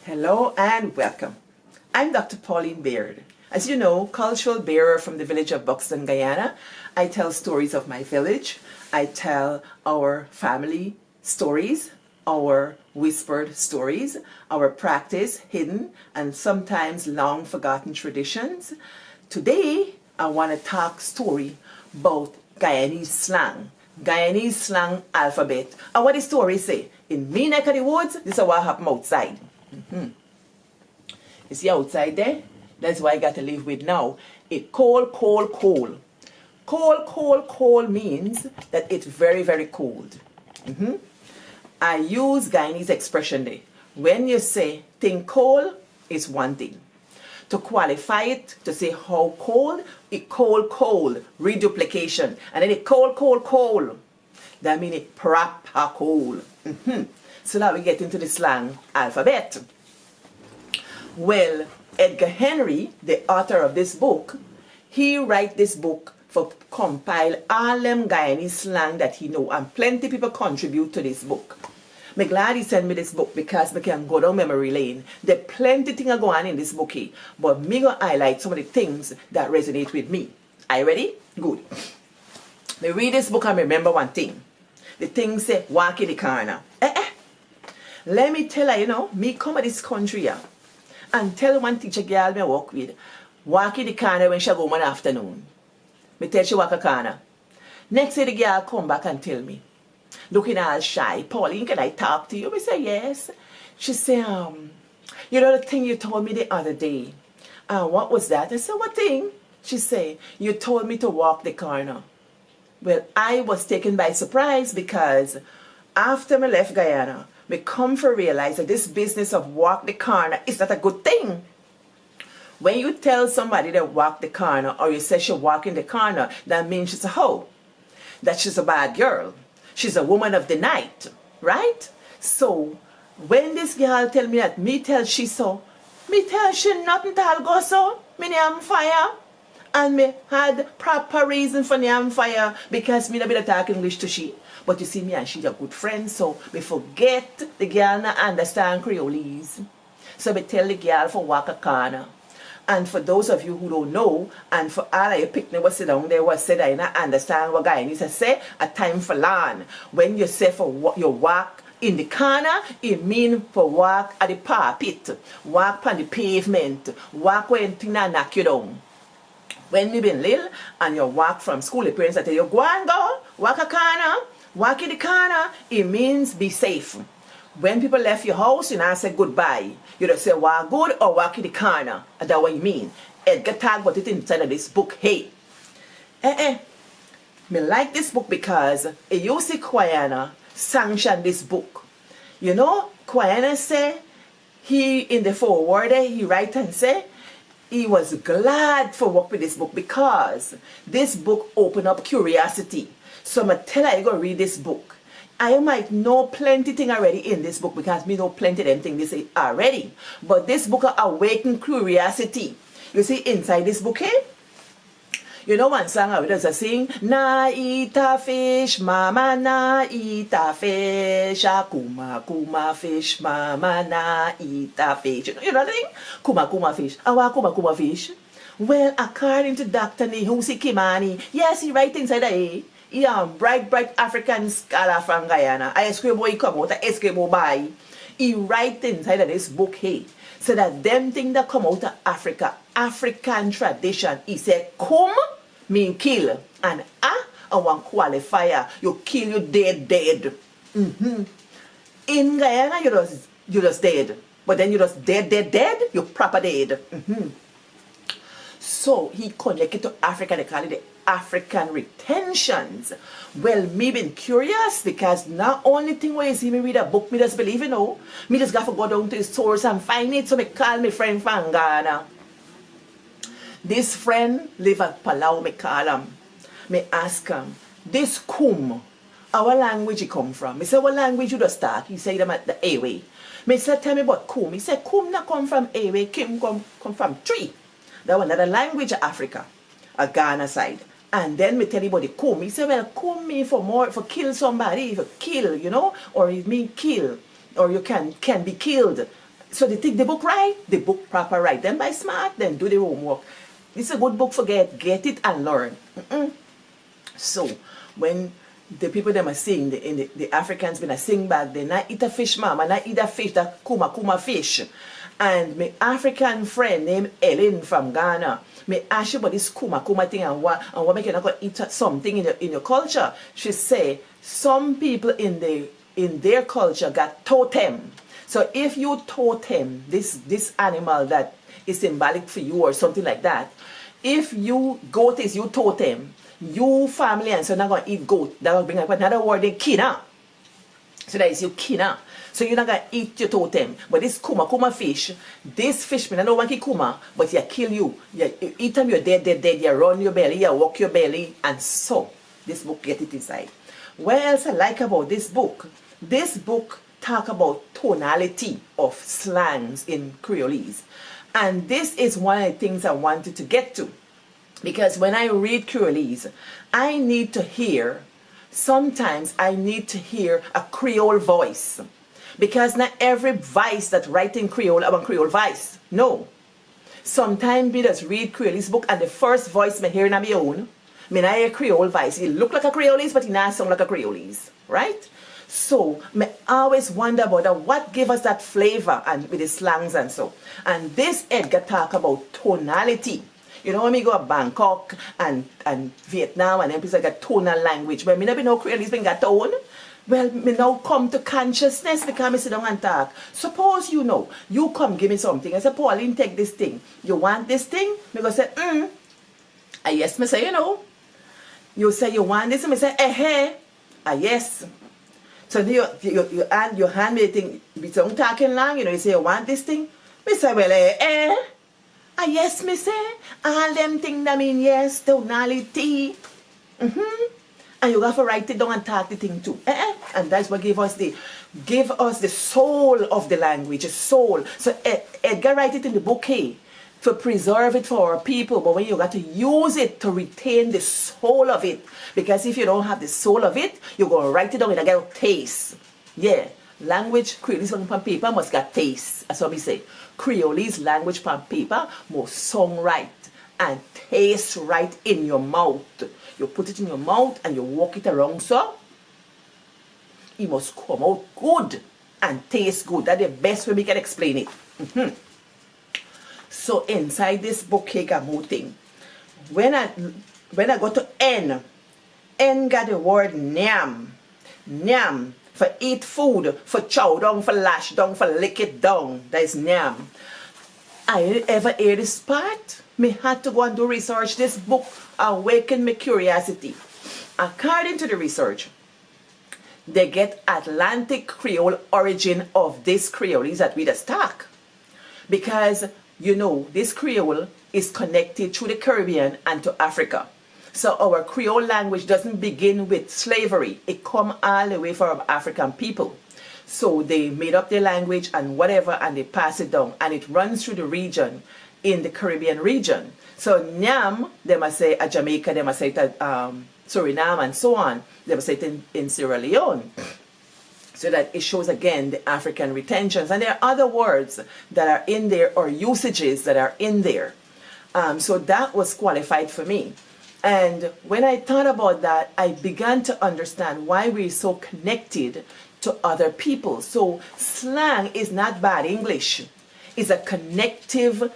Hello and welcome. I'm Dr. Pauline Baird. As you know, cultural bearer from the village of Buxton, Guyana, I tell stories of my village. I tell our family stories, our whispered stories, our practice, hidden and sometimes long forgotten traditions. Today, I want to talk story about Guyanese slang. Guyanese slang alphabet. And what the story say? In me neck of the woods, this is what happen outside. You see outside there? That's why I got to live with now. It cold. Cold means that it's very, very cold. I use Guyanese expression there. When you say thing cold, it's one thing. To qualify it, to say how cold, it cold, reduplication. And then it cold. That means it proper cold. So now we get into the slang alphabet. Well, Edgar, the author of this book, he write this book for compile all them Guyanese slang that he know, and plenty people contribute to this book. I'm glad he sent me this book because I can go down memory lane. There plenty things are going on in this book here, but me gonna highlight some of the things that resonate with me. Are you ready? Good. Me read this book and remember one thing. The thing say, walk in the corner. Let me tell you, me come to this country here and tell one teacher girl me work with, walk in the corner when she go one afternoon. Me tell she walk a corner. Next day the girl come back and tell me, looking all shy, Pauline, can I talk to you? Me say, yes. She say, you know the thing you told me the other day. What was that? I said, what thing? She say, you told me to walk the corner. Well, I was taken by surprise because after me left Guyana, me come to realize that this business of walk the corner is not a good thing. When you tell somebody to walk the corner or you say she walk in the corner, that means she's a hoe. That she's a bad girl. She's a woman of the night, right? So when this girl tell me that, me tell she so, me tell she nothing to go so, me name fire. And me had proper reason for name fire because me not be talk English to she. But you see, me and she's a good friend, so me forget the girl not understand Creolese. So me tell the girl for walk a corner. And for those of you who don't know, and for all of you picnic was sit down there was said I not understand what Guyanese say, a time for learn. When you say for you walk in the corner, it mean for walk at the parapet, walk on the pavement, walk when things knock you down. When you been little and you walk from school, the parents tell you, go and go, walk a corner, walk in the corner, it means be safe. When people left your house, you not say goodbye. You don't say walk good or walk in the corner. And that's what you mean. Edgar talk about it inside of this book. Hey. Me like this book because UC Guyana sanctioned this book. You know, Guyana say, he in the foreword, he write and say, he was glad for work with this book because this book opened up curiosity. So I'm tell her I go read this book. I might know plenty thing already in this book because me know plenty them thing this already. But this book awakened curiosity. You see inside this book here, you know one song I was sing, na eat a fish, mama na eat a fish, kuma fish, mama na eat a fish. You know the thing? Kuma fish. Awa kuma fish. Well, according to Dr. Nehusi Kimani, yes, he writes inside the bright African scholar from Guyana. I Eskimo come out, Eskimo buy. He writes inside of this book here. So that them things that come out of Africa, African tradition, he said, come mean kill. And one qualifier, you kill you dead. In Guyana, you just dead. But then you just dead, you proper dead. So he connected to Africa, they call it the African retentions. Well, me been curious because not only thing where you see me read a book, me just believe, me just got to go down to the source and find it. So me call my friend from Ghana. This friend live at Palau, me call him. Me ask him, this kum, our language it come from? Me say, what language you just talk? He say them at the Airway. Me say, tell me about kum. He said, kum not come from Airway, kum come from tree. That one another language of Africa, a Ghana side. And then me tell you about the kum. He said, well, kum mean for kill somebody, for kill, or it mean kill, or you can be killed. So they take the book right, the book proper right. Then by smart, then do the homework. This is a good book for get it and learn. So when the people them are sing, the Africans been a sing back, they not eat a fish, mama, not eat a fish, that kuma fish. And my African friend named Ellen from Ghana, me ask you about this kuma thing and what make you not go eat something in your culture. She say some people in their culture got totem. So if you totem this animal that is symbolic for you or something like that, if you goat is you totem, you family and so not gonna eat goat. That will bring up another word, they kina. So that is you kina. So you're not gonna eat your totem. But this kuma fish, this fish, I don't want to kuma, but you kill you. You eat them, you're dead. You run your belly, you walk your belly, and so this book get it inside. What else I like about this book? This book talk about tonality of slangs in Creolese. And this is one of the things I wanted to get to. Because when I read Creolese, sometimes I need to hear a Creole voice. Because not every voice that write in Creole is a Creole voice. No. Sometimes we just read Creolese book and the first voice I hear in my own, I hear Creole voice. It look like a Creolese, but it not sound like a Creolese. Right? So, I always wonder about what give us that flavor and with the slangs and so. And this Edgar talk about tonality. You know when we go to Bangkok and Vietnam and then people got tonal language. But me never know Creolese been got tone. Well, me now come to consciousness because me sit down and talk. Suppose you come give me something. I say, Pauline, take this thing. You want this thing? Me go say, ah, yes, me say, You say you want this? Me say, ah, yes. So you hand me the thing, we don't talking long, you say you want this thing? Me say, well, ah yes, me say, all them things that mean yes, tonality. And you have to write it down and talk the thing too. And that's what give us the soul of the language, the soul. So Edgar write it in the book to preserve it for our people, but when you got to use it to retain the soul of it, because if you don't have the soul of it, you're going to write it down and get taste. Yeah, language, Creolese on paper must get taste. That's what we say. Creolese language on paper must song right and taste right in your mouth. You put it in your mouth and you walk it around so it must come out good and taste good. That's the best way we can explain it. So inside this book here got more thing. When I go to N got the word nyam. Nyam for eat food, for chow down, for lash down, for lick it down. That is nyam. I ever hear this part? Me had to go and do research. This book awakened my curiosity. According to the research, they get Atlantic Creole origin of this Creolese that we just talk. Because, this Creole is connected through the Caribbean and to Africa. So our Creole language doesn't begin with slavery. It come all the way from African people. So they made up their language and whatever, and they pass it down. And it runs through the region, in the Caribbean region. So Nyam, they must say at Jamaica, they must say at Suriname and so on. They must say it in Sierra Leone. So that it shows again the African retentions. And there are other words that are in there or usages that are in there. So that was qualified for me. And when I thought about that, I began to understand why we're so connected to other people. So slang is not bad English. It's a connective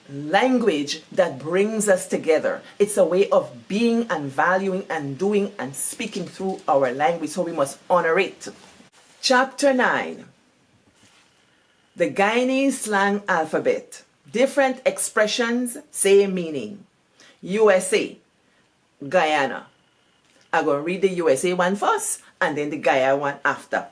language that brings us together. It's a way of being and valuing and doing and speaking through our language, so we must honor it. Chapter 9. The Guyanese Slang Alphabet. Different expressions, same meaning. USA, Guyana. I'm going to read the USA one first and then the Guyana one after.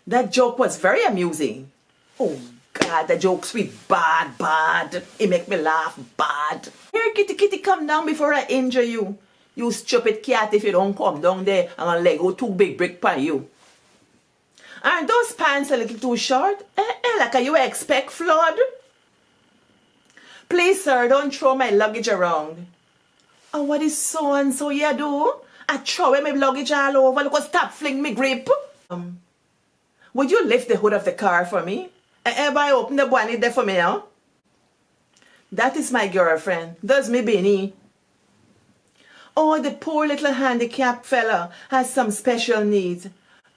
That joke was very amusing. Oh God, the joke sweet, bad. It make me laugh, bad. Here, kitty, come down before I injure you. You stupid cat, if you don't come down there, I'm gonna let go 2 big brick by you. Aren't those pants a little too short? Like you expect, Flood? Please, sir, don't throw my luggage around. Oh, what is so and so you do? I throw my luggage all over. Look, stop fling me grip. Would you lift the hood of the car for me? Everybody open the bonnet there for me now. That is my girlfriend. That's me, Benny. Oh, the poor little handicapped fella has some special needs.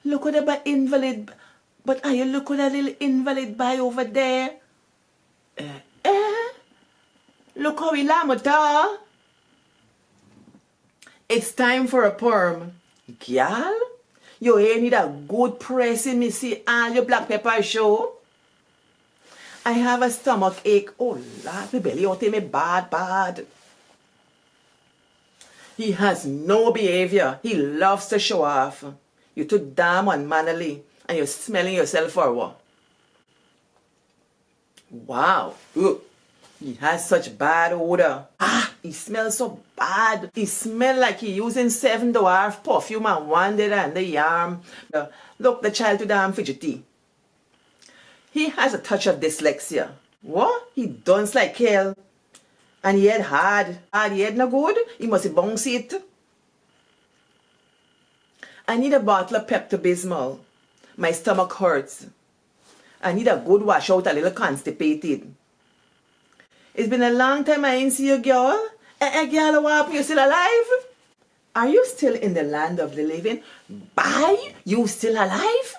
Look at the invalid. But are you look at that little invalid boy over there? Look how he lamata. It's time for a perm. Girl, you ain't need a good pressing me see all your black pepper show. I have a stomach ache. Oh, Lord, my belly out me bad. He has no behavior. He loves to show off. You're too damn unmannerly and you're smelling yourself for what? Wow. Ugh. He has such bad odor. He smells so bad. He smells like he using 7 dwarf perfume and wandered and the yarn. Look, the child too damn fidgety. He has a touch of dyslexia. What? He dunce like hell. And he had hard. He had no good. He must bounce it. I need a bottle of Pepto-Bismol. My stomach hurts. I need a good wash out, a little constipated. It's been a long time I ain't see you, girl. Girl, what happened? You still alive? Are you still in the land of the living? Bye? You still alive?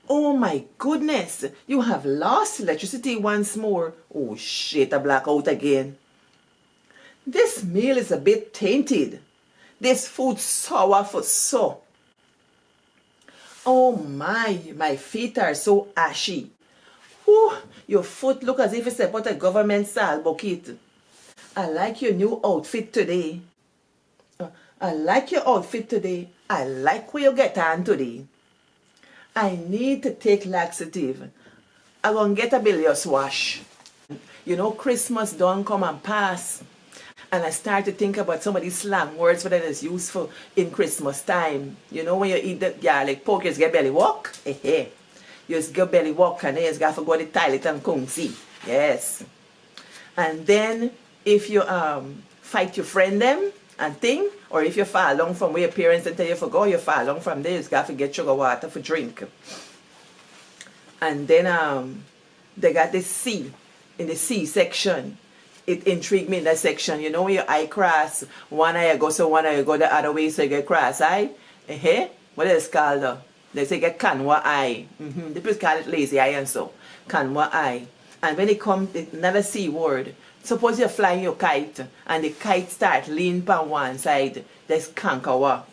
Oh my goodness. You have lost electricity once more. Oh shit, a blackout again. This meal is a bit tainted. This food sour for so. Oh my feet are so ashy. Whew, your foot look as if it's about a government sal bucket. I like your new outfit today. I like your outfit today. I like where you get on today. I need to take laxative. I'm going to get a bilious wash. You know, Christmas don't come and pass. And I start to think about some of these slang words that is useful in Christmas time. You know, when you eat the garlic pork, you just get belly walk. You just get belly walk and then you just got to go to the toilet and come see. Yes. And then if you fight your friend them and thing, or if you fall along from where your parents and tell you to go, you fall along from there, you just got to get sugar water for drink. And then they got this C in the C section. It intrigued me in that section. You know when your eye cross, one eye go so one eye go the other way so you get cross eye? What is it called? They say get canwa eye. The people call it lazy eye and so. Canwa eye. And when it comes, another C word. Suppose you're flying your kite and the kite start lean on one side. That's kankawa.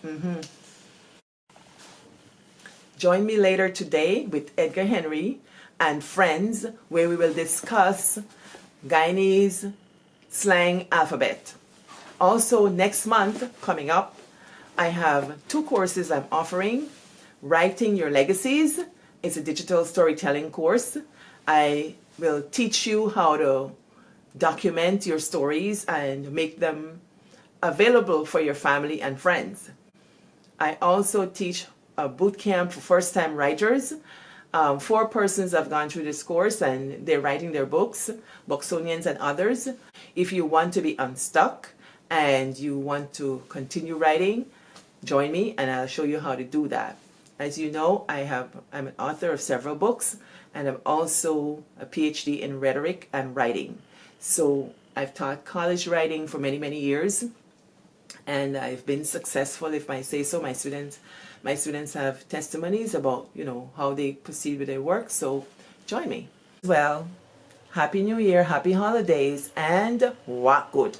Join me later today with Edgar Henry and friends where we will discuss Guyanese slang alphabet. Also next month coming up, I have 2 courses I'm offering. Writing Your Legacies. It's a digital storytelling course. I will teach you how to document your stories and make them available for your family and friends. I also teach a boot camp for first-time writers. 4 persons have gone through this course and they're writing their books, Boxonians and others. If you want to be unstuck and you want to continue writing, join me and I'll show you how to do that. As you know, I'm an author of several books and I'm also a PhD in rhetoric and writing. So I've taught college writing for many, many years and I've been successful, if I say so. My students have testimonies about, you know, how they proceed with their work. So join me. Well, Happy New Year, happy holidays, and what good.